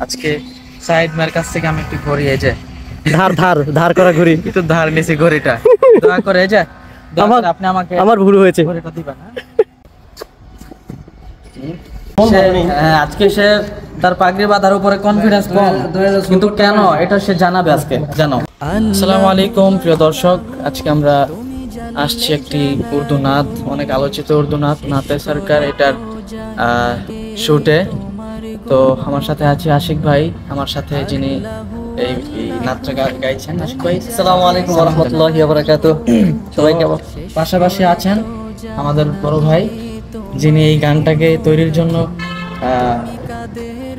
আজকে সাইদ মার কাছ থেকে আমি একটু ঘড়ি এই যে ধার করা ঘড়ি একটু ধার নিছি ঘড়িটা দোয়া করে এই যে আপনি আমাকে আমার ভুল হয়েছে ঘড়িটা দিবেন আজকে সে তার পাগড়ি বাঁধার উপরে কনফিডেন্স কম কিন্তু কেন এটা সে জানাবে আজকে জানো। আসসালামু আলাইকুম প্রিয় দর্শক, আজকে আমরা আসছি একটি উর্দু নাত, অনেক আলোচিত উর্দু নাত নাতে সরকার, এটার শুটে। তো আমার সাথে আছে আশিক ভাই, আমার সাথে যিনি এই নাটটা গাইছেন। আশিক ভাই আসসালামু আলাইকুম ওয়া রাহমাতুল্লাহি ওয়া বারাকাতুহু। সবাই কেমন? পাশাপাশি আছেন আমাদের বড় ভাই, যিনি এই গানটাকে তৈরির জন্য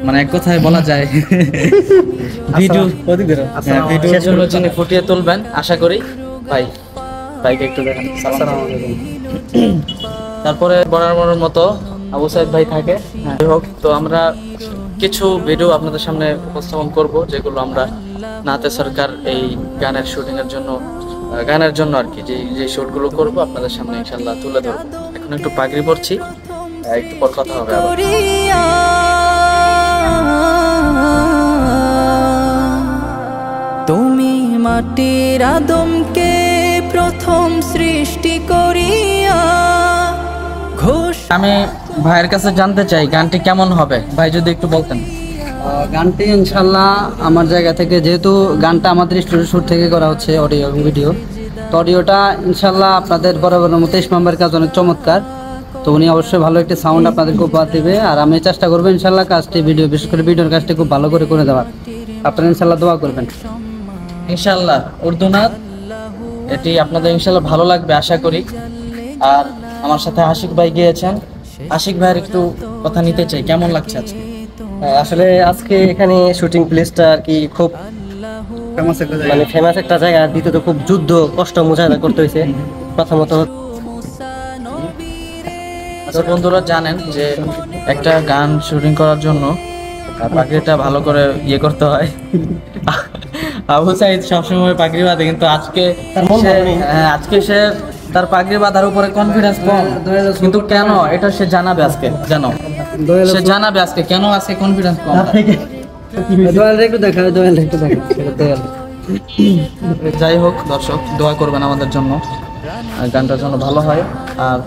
মানে এক কথায় বলা যায় ভিডিওর জন্য যিনি ফুটিয়ে তুলবেন আশা করি। ভাইকে একটু দেখেন। তারপরে বরাবরের মতো আবু সাইদ ভাই থাকে। হোক, তো আমরা কিছু ভিডিও আপনাদের সামনে উপস্থাপন করব যেগুলো আমরা নাতে সরকার এই গানের শুটিং এর জন্য আর কি যে শুটগুলো করব আপনাদের সামনে ইনশাআল্লাহ তুলে ধরব। এখন একটু পাগড়ি পরছি, একটু পর কথা হবে আবার। তুমি মাটির আদমকে প্রথম সৃষ্টি করিয়া আমি ভাইয়ের কাছে জানতে চাই গানটি কেমন হবে, ভাই যদি একটু বলতেন। গানটি ইনশাল্লাহ আমার জায়গা থেকে, যেহেতু গানটা আমাদের স্টুডিও শুট থেকে করা হচ্ছে অডিও এবং ভিডিও, তো অডিওটা ইনশাল্লাহ আপনাদের বরাবরের মতো ইসমামের কাজ অনেক চমৎকার। তো উনি অবশ্যই ভালো একটি সাউন্ড আপনাদেরকে উপহার দেবে, আর আমি চেষ্টা করবো ইনশাল্লাহ কাজটি বিশেষ করে ভিডিওর কাজটি খুব ভালো করে দেওয়ার। আপনারা ইনশাল্লাহ দোয়া করবেন। ইনশাল্লাহ উর্দু নাত এটি আপনাদের ইনশাল্লাহ ভালো লাগবে আশা করি। আর আমার সাথে আশিক ভাই গিয়েছেন, আশিক ভাইয়ের একটু কথা নিতে চাই, কেমন লাগছে আজকে? আসলে আজকে এখানে শুটিং প্লেসটা আর কি খুব ফেমাস একটা জায়গা, দ্বিতীয়ত খুব যুদ্ধ কষ্ট মুজাহিদা করতে হয়েছে প্রথমত। আচ্ছা বন্ধুরা, জানেন যে একটা গান শুটিং করার জন্য পাগড়িটা ভালো করে করতে হয়। আবু সাইদ সবসময় পাগড়ি বাঁধে, কিন্তু আজকে সে তার পাগড়ি বাঁধার উপরে কনফিডেন্স কম কিন্তু কেন এটা সে জানাবে আজকে জানো। সে জানাবে আজকে কেন আজকে কনফিডেন্স কম। যাই হোক দর্শক, দোয়া করবেন আমাদের জন্য, গানটার জন্য ভালো হয়। আর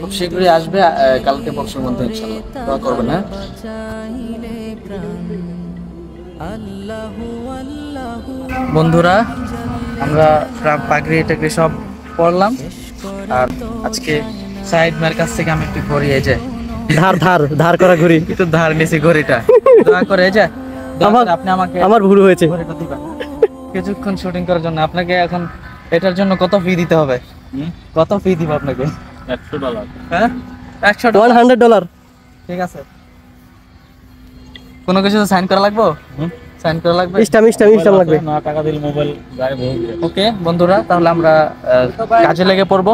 খুব শীঘ্রই আসবে, কালকে পরশুর মধ্যে ইনশাআল্লাহ, দোয়া করবেন। হ্যাঁ বন্ধুরা, আমরা পাগড়ি টাগড়ি সব পড়লাম, আর আজকে সাইদ মার কাছ থেকে আমি একটু ঘড়ি এই যে ধার করা ঘড়ি একটু ধার নিছি ঘড়িটা দোয়া করে এই যে আপনি আমাকে আমার ভুল হয়েছে ঘড়িটা দিবেন কিছুক্ষণ শুটিং করার জন্য। আপনাকে এখন এটার জন্য কত ফি দিতে হবে? কত ফি দিব আপনাকে? $100। হ্যাঁ $100। ঠিক আছে, কোনো কিছু সাইন করা লাগবে? সাইন করা লাগবে, স্টাম্প লাগবে। না টাকা দিলে মোবাইল গায়েব হয়ে যাবে। ওকে বন্ধুরা, তাহলে আমরা কাজে লেগে পড়বো।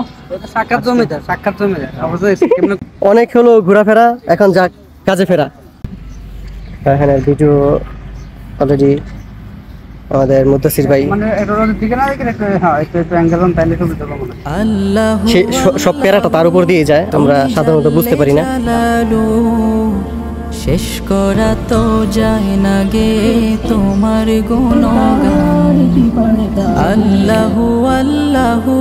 সাক্ষাৎ জমিদার অনেক হলো ঘোরাফেরা, এখন যাক কাজে ফেরা। হ্যাঁ ভিডিও অলরেডি আমাদের মুদ্দাসির ভাই সব প্যারাটা তার উপর দিয়ে যায়, আমরা সাধারণত বুঝতে পারি না। শেষ করা তো যায় না গে তোমার গুণগান। আল্লাহু আল্লাহু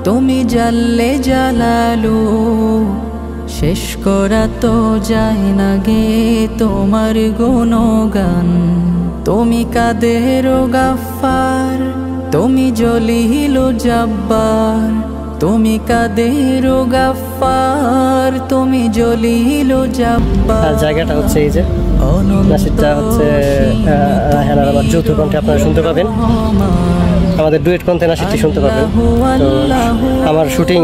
তুমি জাল্লে জালালু, শেষ করা তো যায় না গে তোমার গুণগান। তুমি কাদের গাফফার, তুমি জলিল জাব্বার, তুমি কাদের গাফফার, তুমি জলিল জাব্বার। জায়গাটা হচ্ছে এই যে নাসিরটা হচ্ছে রায়হান আর আমার যৌথ কণ্ঠে আপনারা শুনতে পাবেন, আমাদের ডুয়েট কণ্ঠে নাসিরটি শুনতে পাবেন। তো আমার শুটিং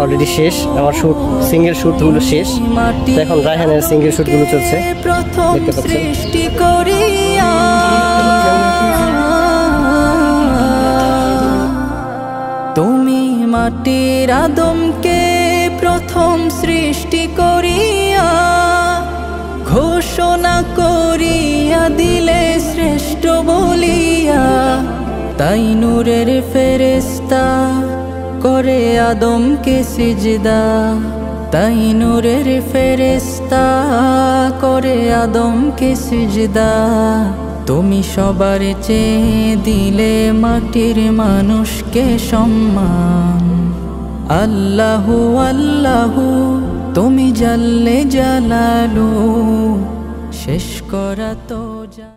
অলরেডি শেষ, আমার সিঙ্গেল শ্যুটগুলো শেষ, তো এখন রায়হানের সিঙ্গেল শ্যুটগুলো চলছে, দেখতে পাচ্ছেন। তুমি মাটির আদমকে প্রথম সৃষ্টি করিয়া ঘোষণা করিয়া দিলে শ্রেষ্ঠ বলিয়া, তাই নূরের ফেরেশতা করে আদমকে সিজদা। তাই নূরের ফেরেশতা করে আদমকে সিজদা। তুমি সবার চেয়ে দিলে মাটির মানুষকে সম্মান। আল্লাহু আল্লাহু তুমি জাল্লে জালালু, শেষ করা তো